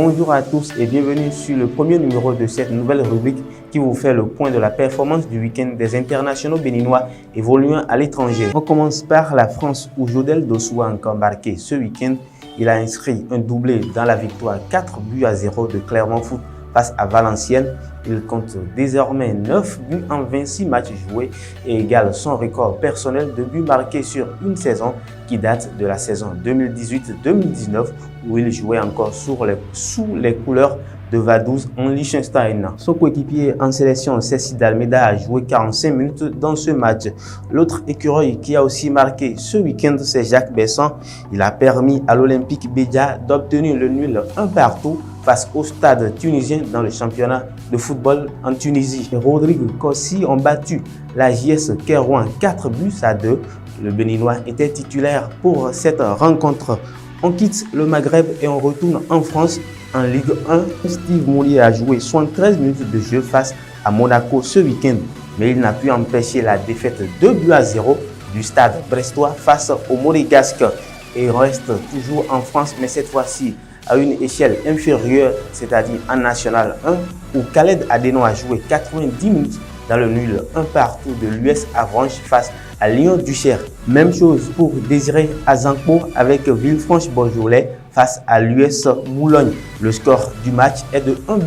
Bonjour à tous et bienvenue sur le premier numéro de cette nouvelle rubrique qui vous fait le point de la performance du week-end des internationaux béninois évoluant à l'étranger. On commence par la France où Jodel Dossoua a encore marqué ce week-end. Il a inscrit un doublé dans la victoire 4-0 de Clermont Foot face à Valenciennes. Il compte désormais 9 buts en 26 matchs joués et égale son record personnel de buts marqués sur une saison qui date de la saison 2018-2019 où il jouait encore sous les couleurs de Vaduz en Liechtenstein. Son coéquipier en sélection, Cécile Almeida, a joué 45 minutes dans ce match. L'autre écureuil qui a aussi marqué ce week-end, c'est Jacques Besson. Il a permis à l'Olympique Bédia d'obtenir le nul 1-1 face au Stade tunisien dans le championnat de football en Tunisie. Rodrigue Kossi ont battu la JS Kairouan 4-2. Le Béninois était titulaire pour cette rencontre. On quitte le Maghreb et on retourne en France. En Ligue 1, Steve Moulier a joué 73 minutes de jeu face à Monaco ce week-end, mais il n'a pu empêcher la défaite 2-0 du Stade brestois face au Monégasque. Et il reste toujours en France, mais cette fois-ci à une échelle inférieure, c'est-à-dire en National 1, où Khaled Adeno a joué 90 minutes dans le nul 1-1 de l'US Avranches face à Lyon-Duchère. Même chose pour Désiré Azancourt avec Villefranche-Beaujolais face à l'US Boulogne. Le score du match est de 1-1.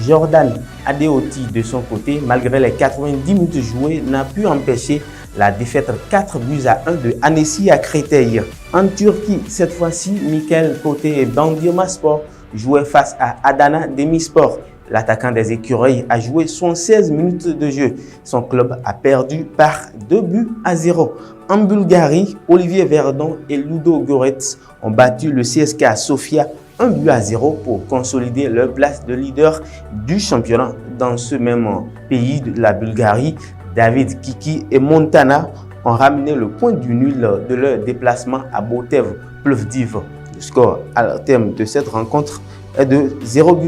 Jordan Adeoti, de son côté, malgré les 90 minutes jouées, n'a pu empêcher la défaite 4-1 de Annecy à Créteil. En Turquie, cette fois-ci, Michael Côté et Bandırma Spor jouaient face à Adana Demirspor. L'attaquant des écureuils a joué 76 minutes de jeu. Son club a perdu par 2-0. En Bulgarie, Olivier Verdon et Ludo Goretz ont battu le CSKA Sofia 1-0 pour consolider leur place de leader du championnat. Dans ce même pays de la Bulgarie, David Kiki et Montana ont ramené le point du nul de leur déplacement à Botev Plovdiv. Le score à terme de cette rencontre est de 0-0.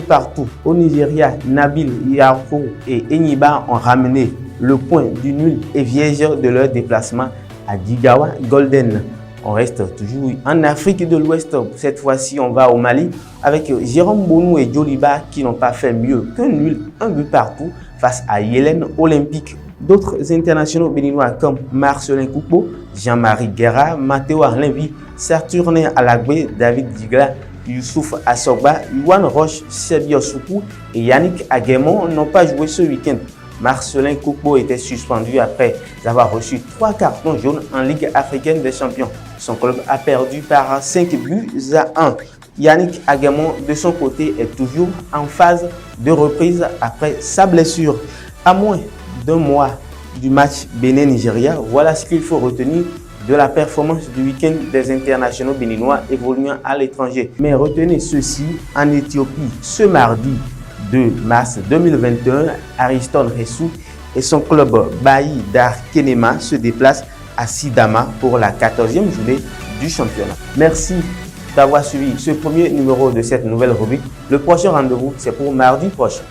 Au Nigeria, Nabil Yarko et Eniba ont ramené le point du nul et vierge de leur déplacement à Jigawa Golden. On reste toujours en Afrique de l'Ouest. Cette fois-ci, on va au Mali avec Jérôme Bonou et Djoliba qui n'ont pas fait mieux qu'un nul 1-1 face à Yélène Olympique. D'autres internationaux béninois comme Marcelin Koupo, Jean-Marie Guerra, Matteo Arlenvi, Saturnin Alagbe, David Digla, Youssouf Asogba, Yuan Roche, Sebio Soukou et Yannick Aguemon n'ont pas joué ce week-end. Marcelin Koupo était suspendu après avoir reçu 3 cartons jaunes en Ligue africaine des champions. Son club a perdu par 5-1. Yannick Aguemon, de son côté, est toujours en phase de reprise après sa blessure. À moins d'un mois du match Bénin-Nigeria, voilà ce qu'il faut retenir de la performance du week-end des internationaux béninois évoluant à l'étranger. Mais retenez ceci, en Éthiopie, ce mardi 2 mars 2021, Ariston Ressou et son club Bayi Dar Kenema se déplacent à Sidama pour la 14e journée du championnat. Merci d'avoir suivi ce premier numéro de cette nouvelle rubrique. Le prochain rendez-vous, c'est pour mardi prochain.